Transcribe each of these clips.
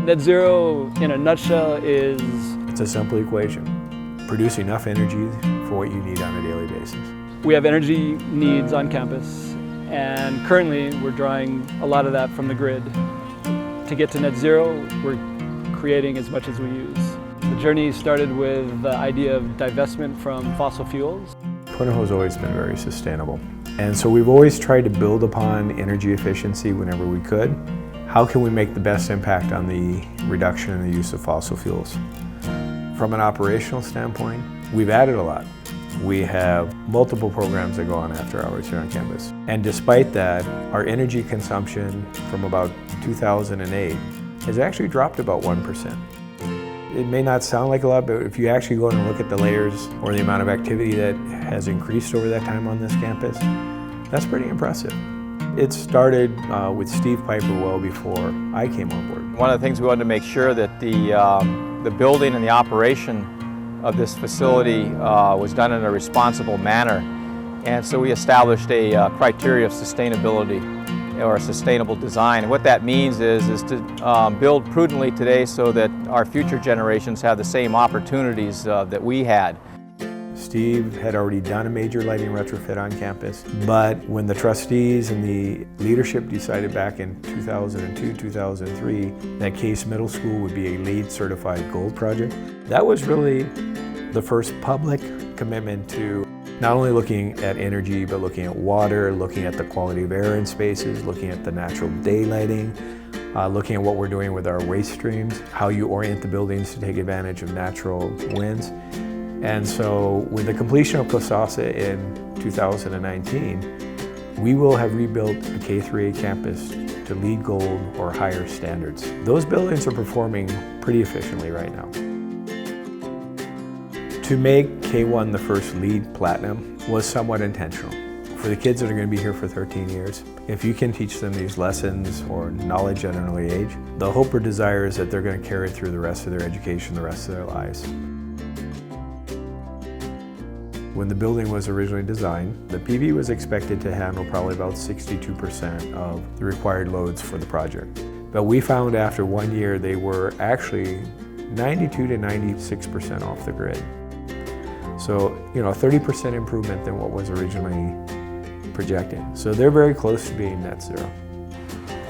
Net zero, in a nutshell, is... It's a simple equation. Produce enough energy for what you need on a daily basis. We have energy needs on campus, and currently we're drawing a lot of that from the grid. To get to net zero, we're creating as much as we use. The journey started with the idea of divestment from fossil fuels. Punahou's always been very sustainable. And so we've always tried to build upon energy efficiency whenever we could. How can we make the best impact on the reduction in the use of fossil fuels? From an operational standpoint, we've added a lot. We have multiple programs that go on after hours here on campus. And despite that, our energy consumption from about 2008 has actually dropped about 1%. It may not sound like a lot, but if you actually go and look at the layers or the amount of activity that has increased over that time on this campus, that's pretty impressive. It started with Steve Piper well before I came on board. One of the things we wanted to make sure that the building and the operation of this facility was done in a responsible manner. And so we established a criteria of sustainability or a sustainable design. And what that means is to build prudently today so that our future generations have the same opportunities that we had. Steve had already done a major lighting retrofit on campus, but when the trustees and the leadership decided back in 2002, 2003 that Case Middle School would be a LEED certified gold project, that was really the first public commitment to not only looking at energy, but looking at water, looking at the quality of air in spaces, looking at the natural day lighting, looking at what we're doing with our waste streams, how you orient the buildings to take advantage of natural winds. And so with the completion of Cosasa in 2019, we will have rebuilt a K-8 campus to LEED Gold or higher standards. Those buildings are performing pretty efficiently right now. To make K-1 the first LEED Platinum was somewhat intentional. For the kids that are going to be here for 13 years, if you can teach them these lessons or knowledge at an early age, the hope or desire is that they're going to carry it through the rest of their education, the rest of their lives. When the building was originally designed, the PV was expected to handle probably about 62% of the required loads for the project. But we found after 1 year they were actually 92 to 96% off the grid. So, 30% improvement than what was originally projected. So they're very close to being net zero.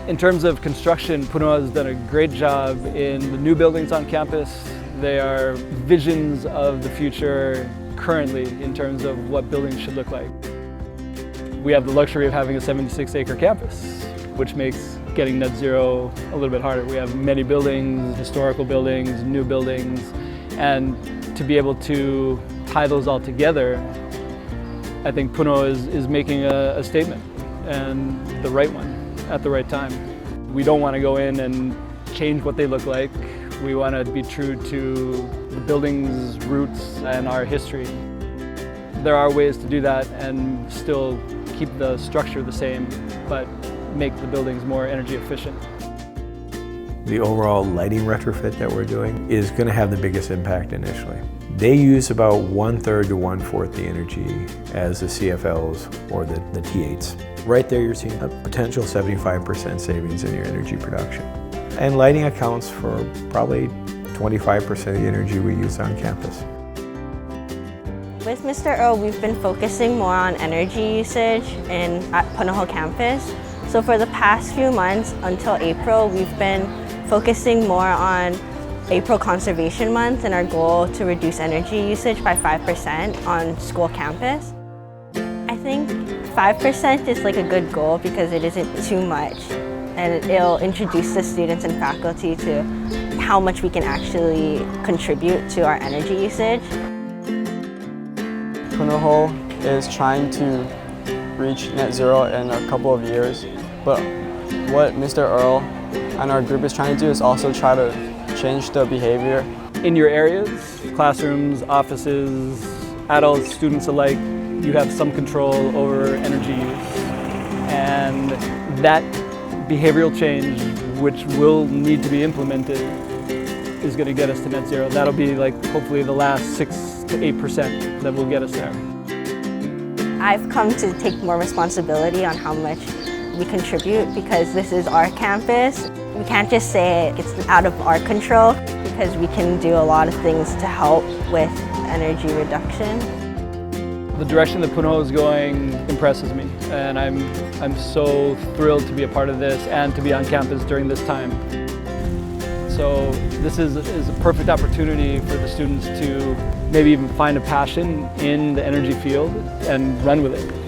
In terms of construction, Punahou has done a great job in the new buildings on campus. They are visions of the future currently in terms of what buildings should look like. We have the luxury of having a 76-acre campus, which makes getting net zero a little bit harder. We have many buildings, historical buildings, new buildings, and to be able to tie those all together, I think Punahou is making a statement, and the right one at the right time. We don't want to go in and change what they look like. We want to be true to the building's roots and our history. There are ways to do that and still keep the structure the same, but make the buildings more energy efficient. The overall lighting retrofit that we're doing is going to have the biggest impact initially. They use about 1/3 to 1/4 the energy as the CFLs or the T8s. Right there you're seeing a potential 75% savings in your energy production. And lighting accounts for probably 25% of the energy we use on campus. With Mr. Earl, we've been focusing more on energy usage at Punahou campus. So for the past few months until April, we've been focusing more on April Conservation Month and our goal to reduce energy usage by 5% on school campus. I think 5% is like a good goal because it isn't too much, and it'll introduce the students and faculty to how much we can actually contribute to our energy usage. Punahou is trying to reach net zero in a couple of years, but what Mr. Earl and our group is trying to do is also try to change the behavior. In your areas, classrooms, offices, adults, students alike, you have some control over energy use. And that behavioral change, which will need to be implemented, is going to get us to net zero. That'll be like hopefully the last 6 to 8% that will get us there. I've come to take more responsibility on how much we contribute because this is our campus. We can't just say it's out of our control because we can do a lot of things to help with energy reduction. The direction that Punahou is going impresses me, and I'm so thrilled to be a part of this and to be on campus during this time. So this is a perfect opportunity for the students to maybe even find a passion in the energy field and run with it.